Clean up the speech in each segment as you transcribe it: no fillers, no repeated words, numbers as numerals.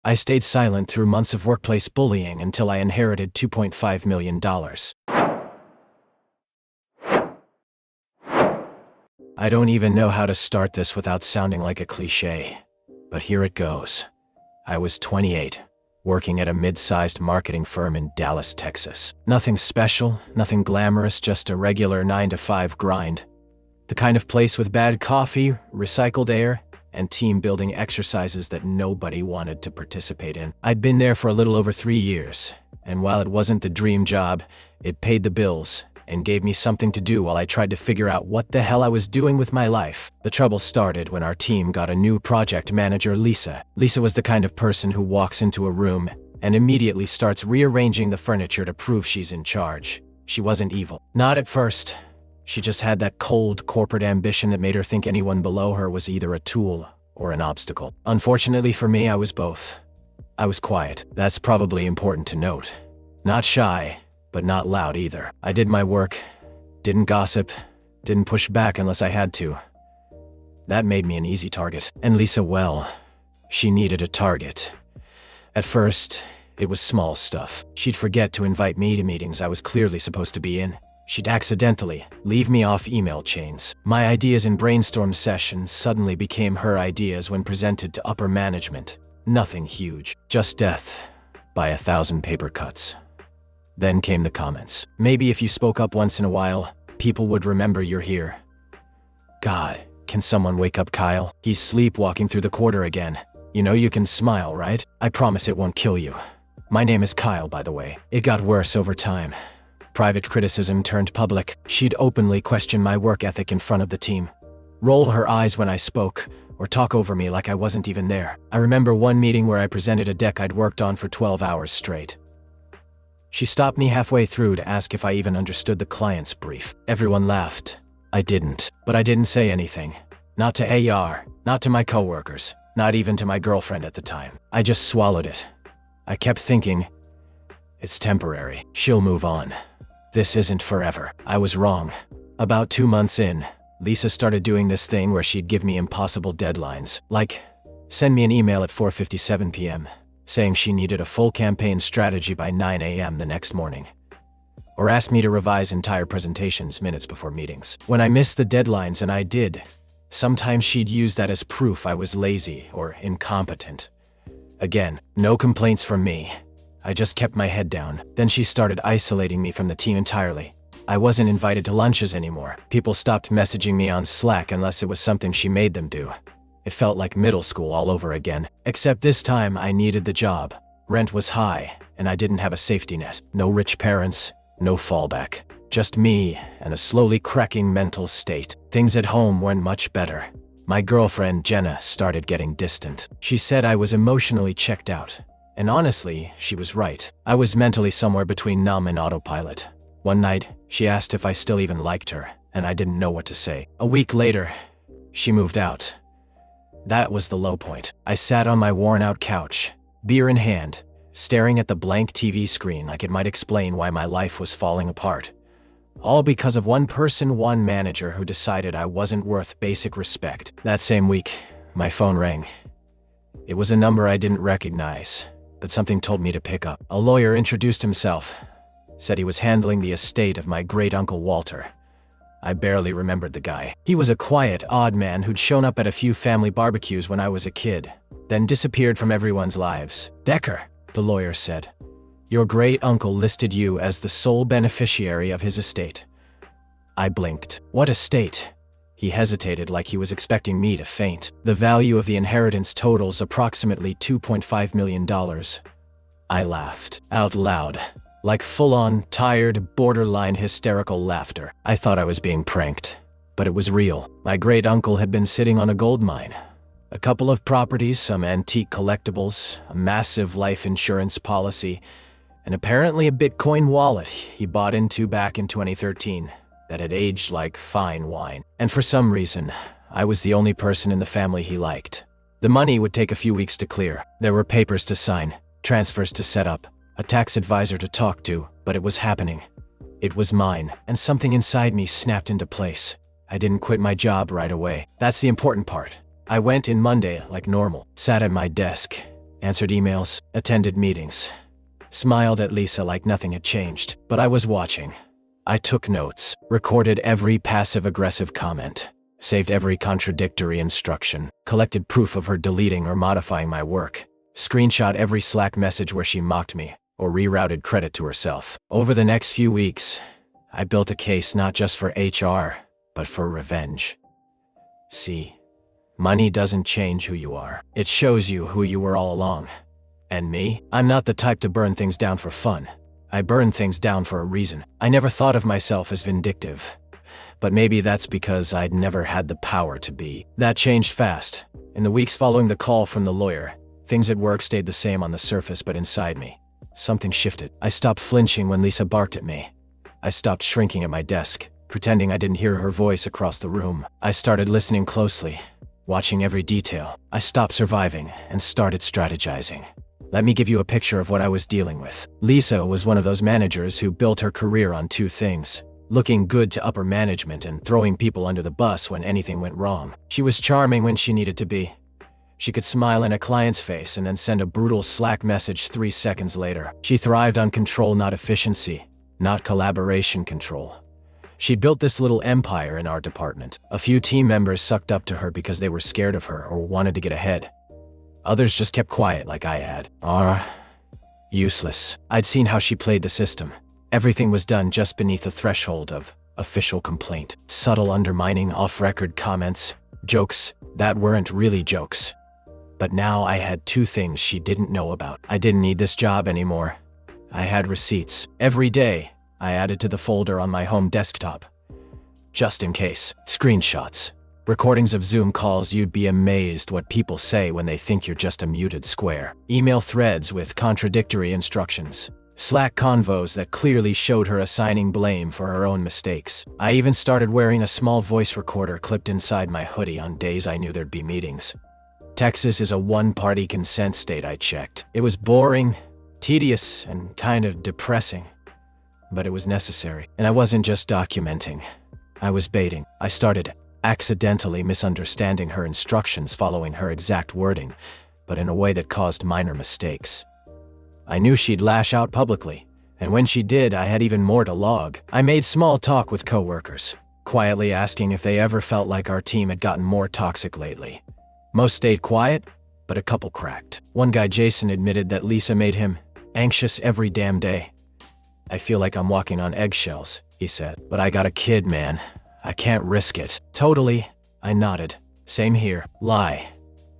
I stayed silent through months of workplace bullying until I inherited $2.5 million. I don't even know how to start this without sounding like a cliché, but here it goes. I was 28, working at a mid-sized marketing firm in Dallas, Texas. Nothing special, nothing glamorous, just a regular 9-to-5 grind. The kind of place with bad coffee, recycled air, and team-building exercises that nobody wanted to participate in. I'd been there for a little over 3 years, and while it wasn't the dream job, it paid the bills and gave me something to do while I tried to figure out what the hell I was doing with my life. The trouble started when our team got a new project manager, Lisa. Lisa was the kind of person who walks into a room and immediately starts rearranging the furniture to prove she's in charge. She wasn't evil. Not at first. She just had that cold corporate ambition that made her think anyone below her was either a tool or an obstacle. Unfortunately for me, I was both. I was quiet. That's probably important to note. Not shy, but not loud either. I did my work, didn't gossip, didn't push back unless I had to. That made me an easy target. And Lisa, well, she needed a target. At first, it was small stuff. She'd forget to invite me to meetings I was clearly supposed to be in. She'd accidentally leave me off email chains. My ideas in brainstorm sessions suddenly became her ideas when presented to upper management. Nothing huge, just death by 1,000 paper cuts. Then came the comments. Maybe if you spoke up once in a while, people would remember you're here. God, can someone wake up Kyle? He's sleepwalking through the quarter again. You know you can smile, right? I promise it won't kill you. My name is Kyle, by the way. It got worse over time. Private criticism turned public. She'd openly question my work ethic in front of the team. Roll her eyes when I spoke, or talk over me like I wasn't even there. I remember one meeting where I presented a deck I'd worked on for 12 hours straight. She stopped me halfway through to ask if I even understood the client's brief. Everyone laughed. I didn't. But I didn't say anything. Not to AR, not to my coworkers, not even to my girlfriend at the time. I just swallowed it. I kept thinking, it's temporary. She'll move on. This isn't forever. I was wrong. About 2 months in, Lisa started doing this thing where she'd give me impossible deadlines, like send me an email at 4:57 p.m. saying she needed a full campaign strategy by 9 a.m. the next morning, or ask me to revise entire presentations minutes before meetings. When I missed the deadlines, and I did, sometimes she'd use that as proof I was lazy or incompetent. Again, no complaints from me. I just kept my head down. Then she started isolating me from the team entirely. I wasn't invited to lunches anymore. People stopped messaging me on Slack unless it was something she made them do. It felt like middle school all over again. Except this time I needed the job. Rent was high, and I didn't have a safety net. No rich parents, no fallback. Just me and a slowly cracking mental state. Things at home weren't much better. My girlfriend, Jenna, started getting distant. She said I was emotionally checked out. And honestly, she was right. I was mentally somewhere between numb and autopilot. One night, she asked if I still even liked her, and I didn't know what to say. A week later, she moved out. That was the low point. I sat on my worn-out couch, beer in hand, staring at the blank TV screen like it might explain why my life was falling apart. All because of one person, one manager who decided I wasn't worth basic respect. That same week, my phone rang. It was a number I didn't recognize, but something told me to pick up. A lawyer introduced himself, said he was handling the estate of my great-uncle Walter. I barely remembered the guy. He was a quiet, odd man who'd shown up at a few family barbecues when I was a kid, then disappeared from everyone's lives. Decker, the lawyer said. Your great-uncle listed you as the sole beneficiary of his estate. I blinked. What estate? He hesitated like he was expecting me to faint. The value of the inheritance totals approximately $2.5 million. I laughed. Out loud. Like full-on, tired, borderline hysterical laughter. I thought I was being pranked, but it was real. My great-uncle had been sitting on a gold mine. A couple of properties, some antique collectibles, a massive life insurance policy, and apparently a Bitcoin wallet he bought into back in 2013 that had aged like fine wine. And for some reason, I was the only person in the family he liked. The money would take a few weeks to clear. There were papers to sign, transfers to set up, a tax advisor to talk to, but it was happening. It was mine, and something inside me snapped into place. I didn't quit my job right away. That's the important part. I went in Monday like normal, sat at my desk, answered emails, attended meetings, smiled at Lisa like nothing had changed. But I was watching. I took notes, recorded every passive-aggressive comment, saved every contradictory instruction, collected proof of her deleting or modifying my work, screenshot every Slack message where she mocked me or rerouted credit to herself. Over the next few weeks, I built a case not just for HR, but for revenge. See, money doesn't change who you are. It shows you who you were all along. And me? I'm not the type to burn things down for fun. I burn things down for a reason. I never thought of myself as vindictive. But maybe that's because I'd never had the power to be. That changed fast. In the weeks following the call from the lawyer, things at work stayed the same on the surface, but inside me, something shifted. I stopped flinching when Lisa barked at me. I stopped shrinking at my desk, pretending I didn't hear her voice across the room. I started listening closely, watching every detail. I stopped surviving and started strategizing. Let me give you a picture of what I was dealing with. Lisa was one of those managers who built her career on two things: looking good to upper management and throwing people under the bus when anything went wrong. She was charming when she needed to be. She could smile in a client's face and then send a brutal Slack message 3 seconds later. She thrived on control, not efficiency, not collaboration control. She built this little empire in our department. A few team members sucked up to her because they were scared of her or wanted to get ahead. Others just kept quiet like I had. Useless. I'd seen how she played the system. Everything was done just beneath the threshold of official complaint. Subtle undermining, off-record comments, jokes that weren't really jokes. But now I had two things she didn't know about. I didn't need this job anymore. I had receipts. Every day, I added to the folder on my home desktop. Just in case. Screenshots. Recordings of Zoom calls. You'd be amazed what people say when they think you're just a muted square. Email threads with contradictory instructions. Slack convos that clearly showed her assigning blame for her own mistakes. I even started wearing a small voice recorder clipped inside my hoodie on days I knew there'd be meetings. Texas is a one-party consent state, I checked. It was boring, tedious, and kind of depressing. But it was necessary. And I wasn't just documenting. I was baiting. I started accidentally misunderstanding her instructions, following her exact wording, but in a way that caused minor mistakes. I knew she'd lash out publicly, and when she did, I had even more to log. I made small talk with coworkers, quietly asking if they ever felt like our team had gotten more toxic lately. Most stayed quiet, but a couple cracked. One guy, Jason, admitted that Lisa made him anxious every damn day. I feel like I'm walking on eggshells, he said. But I got a kid, man. I can't risk it. Totally, I nodded. Same here. Lie.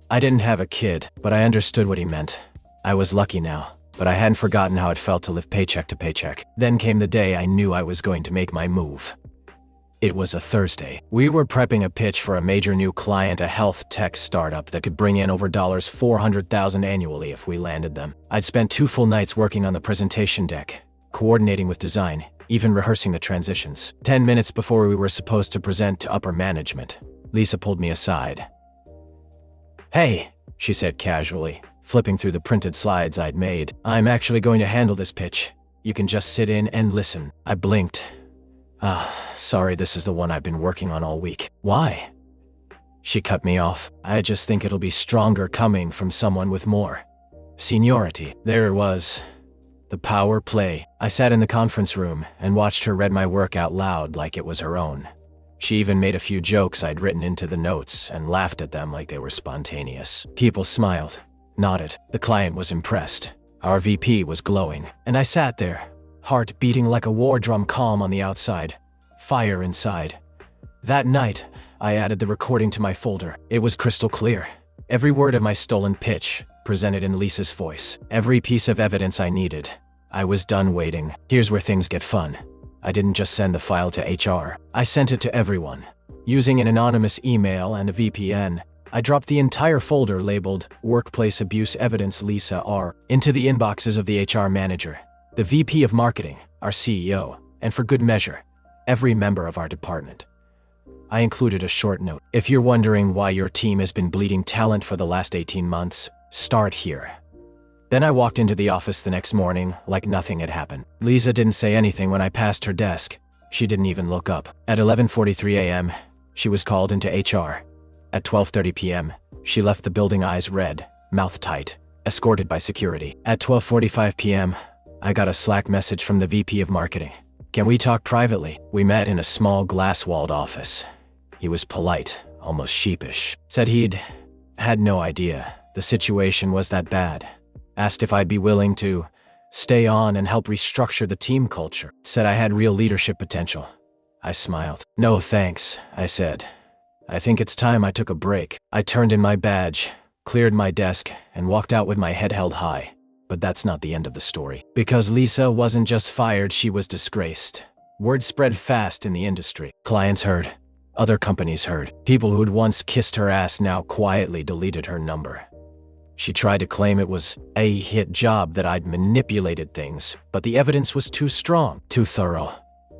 I didn't have a kid, but I understood what he meant. I was lucky now, but I hadn't forgotten how it felt to live paycheck to paycheck. Then came the day I knew I was going to make my move. It was a Thursday. We were prepping a pitch for a major new client, a health tech startup that could bring in over $400,000 annually if we landed them. I'd spent 2 full nights working on the presentation deck, coordinating with design, even rehearsing the transitions. 10 minutes before we were supposed to present to upper management, Lisa pulled me aside. "Hey," she said casually, flipping through the printed slides I'd made. "I'm actually going to handle this pitch. You can just sit in and listen." I blinked. Sorry, this is the one I've been working on all week." "Why?" She cut me off. "I just think it'll be stronger coming from someone with more seniority." There it was. The power play. I sat in the conference room and watched her read my work out loud like it was her own. She even made a few jokes I'd written into the notes and laughed at them like they were spontaneous. People smiled, nodded. The client was impressed. Our VP was glowing. And I sat there, heart beating like a war drum, calm on the outside, fire inside. That night, I added the recording to my folder. It was crystal clear. Every word of my stolen pitch, presented in Lisa's voice. Every piece of evidence I needed. I was done waiting. Here's where things get fun. I didn't just send the file to HR. I sent it to everyone. Using an anonymous email and a VPN, I dropped the entire folder labeled Workplace Abuse Evidence Lisa R. into the inboxes of the HR manager, the VP of Marketing, our CEO, and for good measure, every member of our department. I included a short note. If you're wondering why your team has been bleeding talent for the last 18 months, start here. Then I walked into the office the next morning like nothing had happened. Lisa didn't say anything when I passed her desk. She didn't even look up. At 11:43 a.m., she was called into HR. At 12:30 p.m., she left the building, eyes red, mouth tight, escorted by security. At 12:45 p.m., I got a Slack message from the VP of marketing. "Can we talk privately?" We met in a small glass-walled office. He was polite, almost sheepish. Said he'd had no idea the situation was that bad. Asked if I'd be willing to stay on and help restructure the team culture. Said I had real leadership potential. I smiled. "No thanks," I said. "I think it's time I took a break." I turned in my badge, cleared my desk, and walked out with my head held high. But that's not the end of the story. Because Lisa wasn't just fired, she was disgraced. Word spread fast in the industry. Clients heard. Other companies heard. People who'd once kissed her ass now quietly deleted her number. She tried to claim it was a hit job, that I'd manipulated things, but the evidence was too strong, too thorough.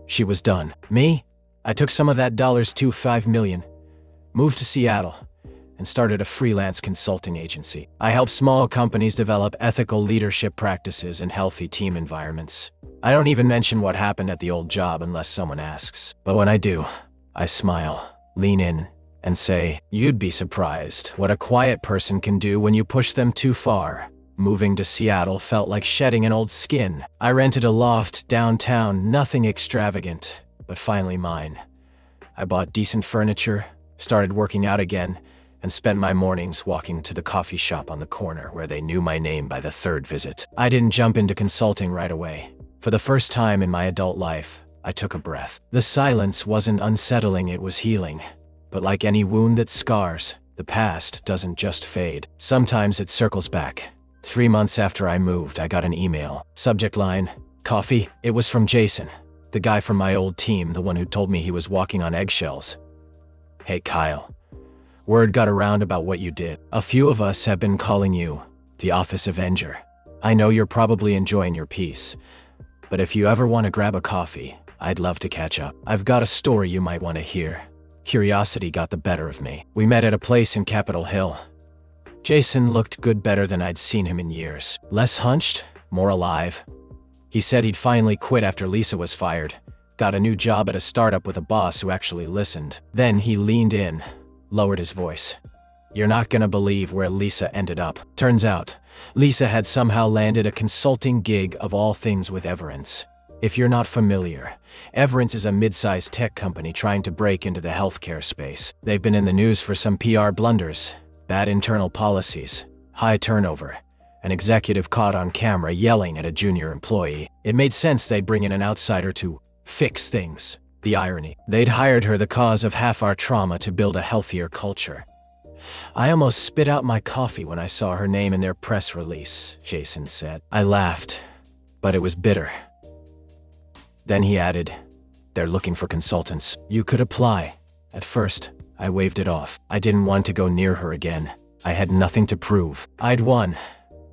She was done. Me? I took some of that $2.5 million, moved to Seattle, and started a freelance consulting agency. I help small companies develop ethical leadership practices and healthy team environments. I don't even mention what happened at the old job unless someone asks. But when I do, I smile, lean in, and say, "You'd be surprised what a quiet person can do when you push them too far." Moving to Seattle felt like shedding an old skin. I rented a loft downtown, nothing extravagant, but finally mine. I bought decent furniture, started working out again, and spent my mornings walking to the coffee shop on the corner where they knew my name by the third visit. I didn't jump into consulting right away. For the first time in my adult life, I took a breath. The silence wasn't unsettling, it was healing. But like any wound that scars, the past doesn't just fade. Sometimes it circles back. 3 months after I moved, I got an email. Subject line, "Coffee." It was from Jason, the guy from my old team, the one who told me he was walking on eggshells. "Hey Kyle. Word got around about what you did. A few of us have been calling you the Office Avenger. I know you're probably enjoying your peace, but if you ever want to grab a coffee, I'd love to catch up. I've got a story you might want to hear." Curiosity got the better of me. We met at a place in Capitol Hill. Jason looked good, better than I'd seen him in years. Less hunched, more alive. He said he'd finally quit after Lisa was fired. Got a new job at a startup with a boss who actually listened. Then he leaned in, lowered his voice. "You're not gonna believe where Lisa ended up." Turns out, Lisa had somehow landed a consulting gig of all things with Everence. If you're not familiar, Everence is a mid-sized tech company trying to break into the healthcare space. They've been in the news for some PR blunders, bad internal policies, high turnover, an executive caught on camera yelling at a junior employee. It made sense they'd bring in an outsider to fix things. The irony. They'd hired her, the cause of half our trauma, to build a healthier culture. "I almost spit out my coffee when I saw her name in their press release," Jason said. I laughed, but it was bitter. Then he added, "They're looking for consultants. You could apply." At first, I waved it off. I didn't want to go near her again. I had nothing to prove. I'd won.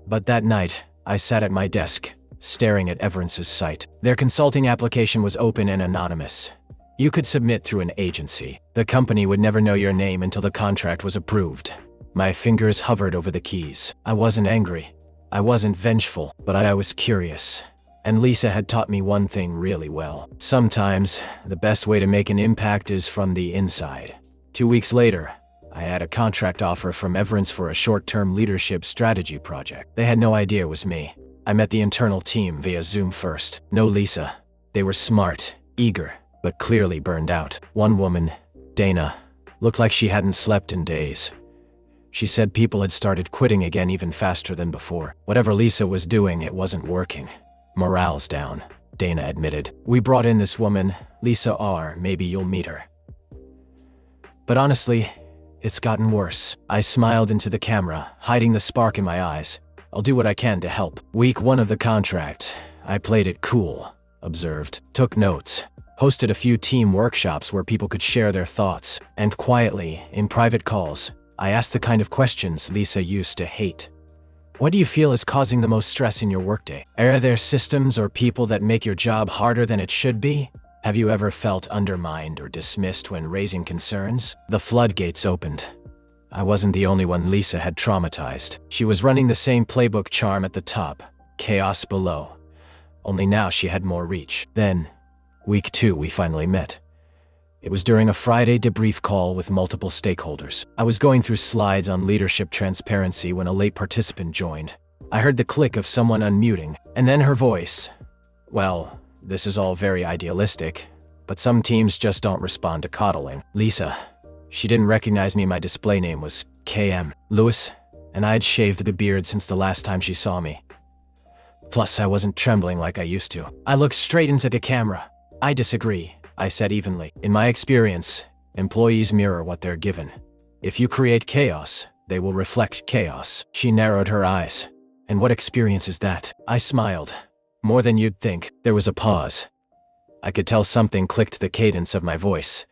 But that night, I sat at my desk, staring at Everence's site. Their consulting application was open and anonymous. You could submit through an agency. The company would never know your name until the contract was approved. My fingers hovered over the keys. I wasn't angry. I wasn't vengeful, but I was curious. And Lisa had taught me one thing really well. Sometimes, the best way to make an impact is from the inside. 2 weeks later, I had a contract offer from Everence for a short-term leadership strategy project. They had no idea it was me. I met the internal team via Zoom first. No Lisa. They were smart, eager, but clearly burned out. One woman, Dana, looked like she hadn't slept in days. She said people had started quitting again even faster than before. Whatever Lisa was doing, it wasn't working. Morale's down, Dana admitted. "We brought in this woman, Lisa R. Maybe you'll meet her." But honestly, it's gotten worse. I smiled into the camera, hiding the spark in my eyes. "I'll do what I can to help." Week 1 of the contract, I played it cool, observed, took notes, hosted a few team workshops where people could share their thoughts, and quietly, in private calls, I asked the kind of questions Lisa used to hate. What do you feel is causing the most stress in your workday? Are there systems or people that make your job harder than it should be? Have you ever felt undermined or dismissed when raising concerns? The floodgates opened. I wasn't the only one Lisa had traumatized. She was running the same playbook, charm at the top, chaos below. Only now she had more reach. Then, week 2, we finally met. It was during a Friday debrief call with multiple stakeholders. I was going through slides on leadership transparency when a late participant joined. I heard the click of someone unmuting, and then her voice. Well, this is all very idealistic, but some teams just don't respond to coddling. Lisa. She didn't recognize me. My display name was KM Lewis, and I'd shaved the beard since the last time she saw me. Plus, I wasn't trembling like I used to. I looked straight into the camera. I disagree, I said evenly. In my experience, employees mirror what they're given. If you create chaos, they will reflect chaos. She narrowed her eyes. And what experience is that? I smiled. More than you'd think. There was a pause. I could tell something clicked the cadence of my voice.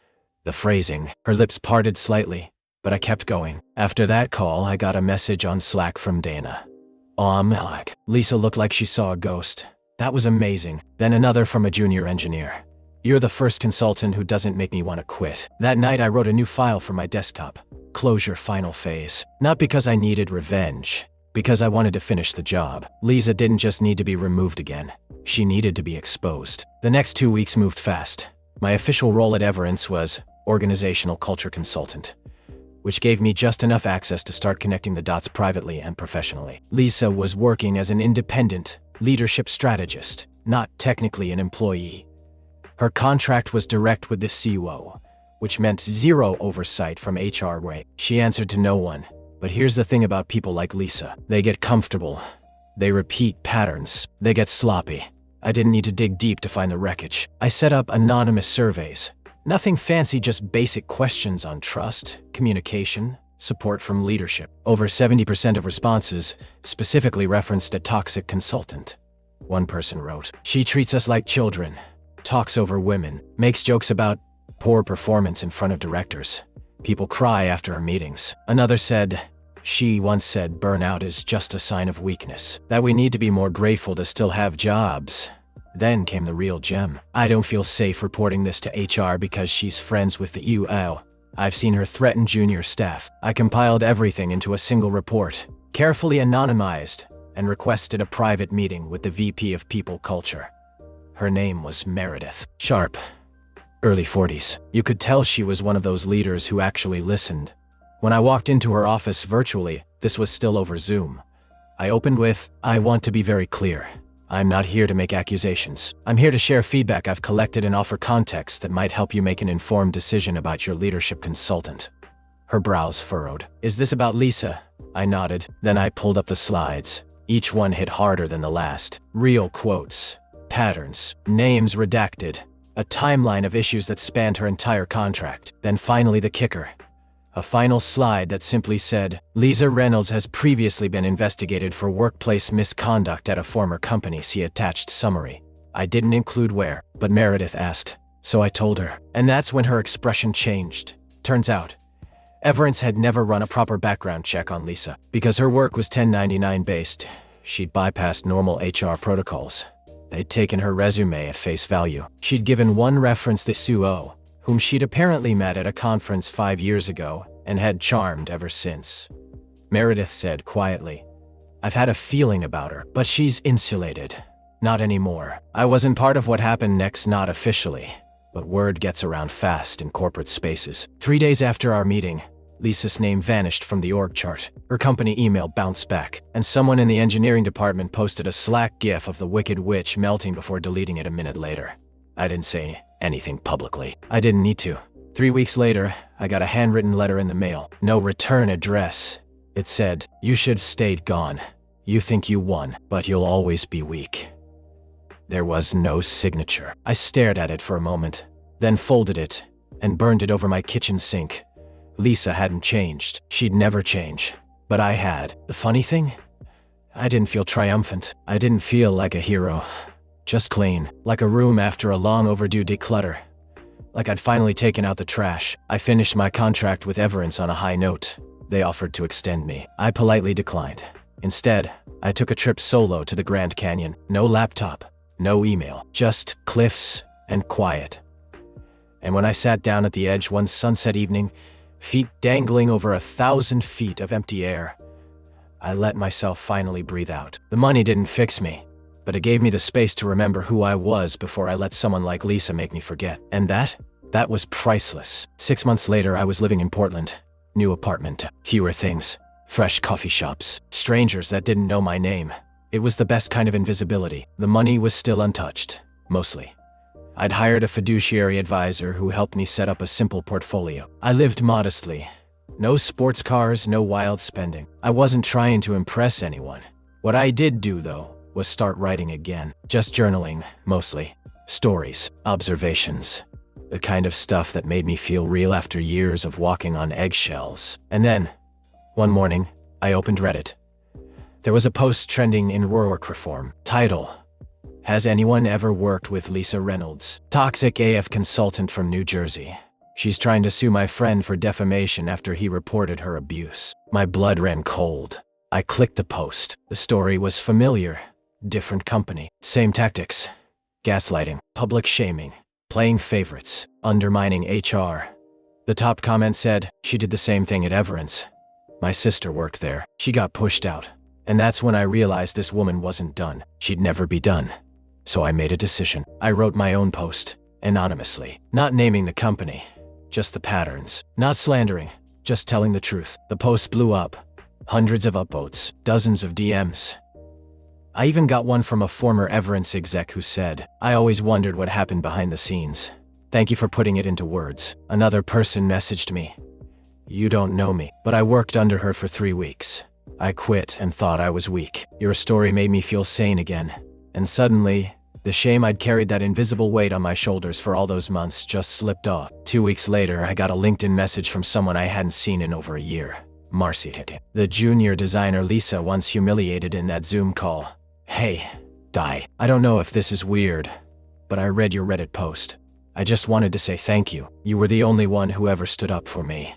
The phrasing. Her lips parted slightly, but I kept going. After that call, I got a message on Slack from Dana. Lisa looked like she saw a ghost. That was amazing. Then another from a junior engineer. You're the first consultant who doesn't make me want to quit. That night I wrote a new file for my desktop. Closure final phase. Not because I needed revenge. Because I wanted to finish the job. Lisa didn't just need to be removed again. She needed to be exposed. The next 2 weeks moved fast. My official role at Everence was organizational culture consultant, which gave me just enough access to start connecting the dots privately and professionally. Lisa was working as an independent leadership strategist, not technically an employee. Her contract was direct with the COO, which meant zero oversight from HR way. She answered to no one. But here's the thing about people like Lisa. They get comfortable. They repeat patterns. They get sloppy. I didn't need to dig deep to find the wreckage. I set up anonymous surveys. Nothing fancy, just basic questions on trust, communication, support from leadership. Over 70% of responses specifically referenced a toxic consultant. One person wrote, "She treats us like children, talks over women, makes jokes about poor performance in front of directors. People cry after her meetings." Another said, "She once said burnout is just a sign of weakness, that we need to be more grateful to still have jobs." Then came the real gem. "I don't feel safe reporting this to HR because she's friends with the UO. I've seen her threaten junior staff." I compiled everything into a single report, carefully anonymized, and requested a private meeting with the VP of People Culture. Her name was Meredith. Sharp. Early 40s. You could tell she was one of those leaders who actually listened. When I walked into her office virtually, this was still over Zoom. I opened with, "I want to be very clear. I'm not here to make accusations. I'm here to share feedback I've collected and offer context that might help you make an informed decision about your leadership consultant." Her brows furrowed. "Is this about Lisa?" I nodded. Then I pulled up the slides. Each one hit harder than the last. Real quotes, patterns, names redacted, a timeline of issues that spanned her entire contract. Then finally the kicker. A final slide that simply said, "Lisa Reynolds has previously been investigated for workplace misconduct at a former company. See attached summary." I didn't include where, but Meredith asked, so I told her. And that's when her expression changed. Turns out, Everence had never run a proper background check on Lisa. Because her work was 1099 based, she'd bypassed normal HR protocols. They'd taken her resume at face value. She'd given one reference, the COO, whom she'd apparently met at a conference 5 years ago, and had charmed ever since. Meredith said quietly, "I've had a feeling about her, but she's insulated. Not anymore." I wasn't part of what happened next, not officially, but word gets around fast in corporate spaces. 3 days after our meeting, Lisa's name vanished from the org chart. Her company email bounced back, and someone in the engineering department posted a Slack gif of the Wicked Witch melting before deleting it a minute later. I didn't say anything publicly. I didn't need to. 3 weeks later, I got a handwritten letter in the mail. No return address. It said, "You should have stayed gone. You think you won, but you'll always be weak." There was no signature. I stared at it for a moment, then folded it and burned it over my kitchen sink. Lisa hadn't changed. She'd never change. But I had. The funny thing? I didn't feel triumphant. I didn't feel like a hero. Just clean. Like a room after a long overdue declutter. Like I'd finally taken out the trash. I finished my contract with Everence on a high note. They offered to extend me. I politely declined. Instead, I took a trip solo to the Grand Canyon. No laptop. No email. Just cliffs and quiet. And when I sat down at the edge one sunset evening, feet dangling over 1,000 feet of empty air, I let myself finally breathe out. The money didn't fix me, but it gave me the space to remember who I was before I let someone like Lisa make me forget. And that That was priceless. 6 months later, I was living in Portland. New apartment, fewer things, fresh coffee shops, strangers that didn't know my name. It was the best kind of invisibility. The money was still untouched, mostly. I'd hired a fiduciary advisor who helped me set up a simple portfolio. I lived modestly. No sports cars, no wild spending. I wasn't trying to impress anyone. What I did do, though, was start writing again. Just journaling, mostly. Stories, observations. The kind of stuff that made me feel real after years of walking on eggshells. And then, one morning, I opened Reddit. There was a post trending in work reform. Title: Has anyone ever worked with Lisa Reynolds? Toxic AF consultant from New Jersey. She's trying to sue my friend for defamation after he reported her abuse. My blood ran cold. I clicked the post. The story was familiar. Different company. Same tactics. Gaslighting, public shaming, playing favorites, undermining HR. The top comment said, she did the same thing at Everence. My sister worked there. She got pushed out. And that's when I realized this woman wasn't done. She'd never be done. So I made a decision. I wrote my own post, anonymously, not naming the company, just the patterns, not slandering, just telling the truth. The post blew up. Hundreds of upvotes, dozens of DMs. I even got one from a former Everence exec who said, I always wondered what happened behind the scenes. Thank you for putting it into words. Another person messaged me. You don't know me, but I worked under her for 3 weeks. I quit and thought I was weak. Your story made me feel sane again. And suddenly, the shame I'd carried that invisible weight on my shoulders for all those months just slipped off. 2 weeks later, I got a LinkedIn message from someone I hadn't seen in over a year. Marcy, the junior designer Lisa once humiliated in that Zoom call. Hey, Di. I don't know if this is weird, but I read your Reddit post. I just wanted to say thank you. You were the only one who ever stood up for me.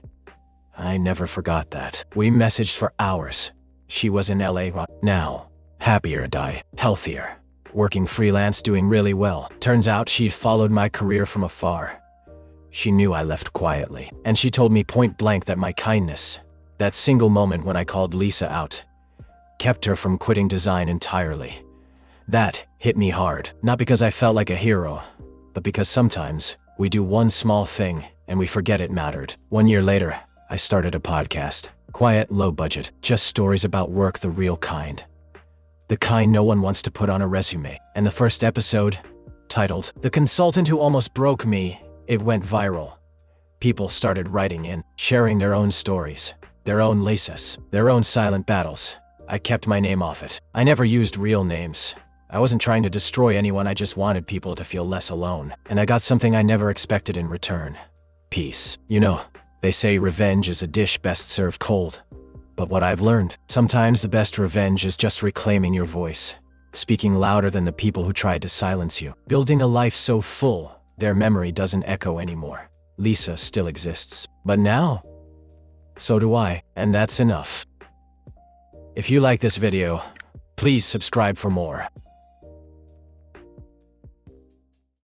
I never forgot that. We messaged for hours. She was in LA now. Happier, Di. Healthier. Working freelance, doing really well. Turns out she'd followed my career from afar. She knew I left quietly, and she told me point blank that my kindness, that single moment when I called Lisa out, kept her from quitting design entirely. That hit me hard, not because I felt like a hero, but because sometimes we do one small thing and we forget it mattered. 1 year later, I started a podcast. Quiet, low budget, just stories about work, the real kind. The kind no one wants to put on a resume. And the first episode, titled, The Consultant Who Almost Broke Me, it went viral. People started writing in, sharing their own stories, their own Lisas, their own silent battles. I kept my name off it. I never used real names. I wasn't trying to destroy anyone, I just wanted people to feel less alone. And I got something I never expected in return. Peace. You know, they say revenge is a dish best served cold. But what I've learned, sometimes the best revenge is just reclaiming your voice. Speaking louder than the people who tried to silence you. Building a life so full, their memory doesn't echo anymore. Lisa still exists. But now, so do I. And that's enough. If you like this video, please subscribe for more.